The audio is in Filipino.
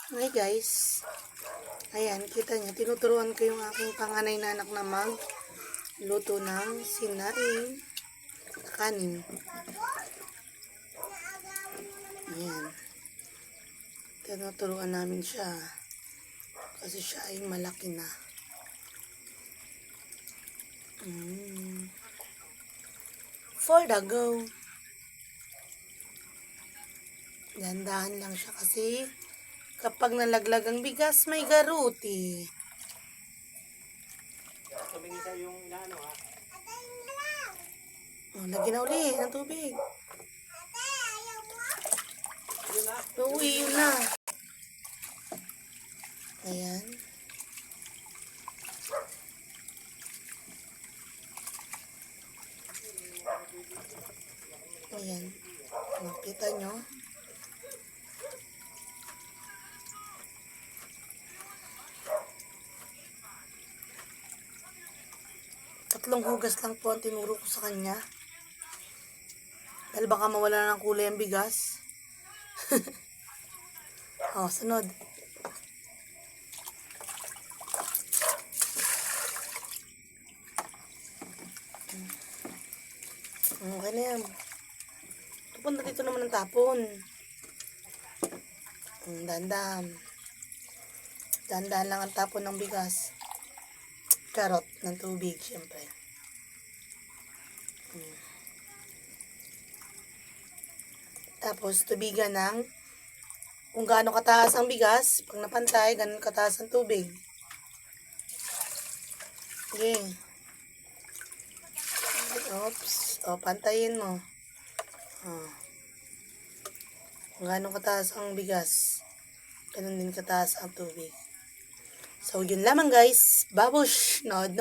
Hi guys. Ayan, kita niyo, tinuturuan ko yung aking panganay na anak na magluto ng sinaing kanin. Ayan. Tinuturuan namin siya kasi siya ay malaki na. For the go. Dahan-dahan lang siya kasi kapag nalaglag ang bigas, may garuti. Tumingin sa yung inaano ha. Oh, lagyan na uli ng tubig. Yun na. Uwi, yun na. Ayan. Ayan. Nakita nyo? Tatlong hugas lang po ang tinuro ko sa kanya. Dahil baka mawala na ng kulay ang bigas. Oh, sunod. Okay na yan. Punta dito naman ang tapon. Dandan. Dandan lang ang tapon ng bigas. Charot ng tubig, syempre. Tapos, tubigan ng kung gaano kataas ang bigas. Pag napantay, ganun kataas ang tubig. Okay. Oops. O, pantayin mo. O. Kung gaano kataas ang bigas, ganun din kataas ang tubig. So, yun lamang guys. Babush! Nod.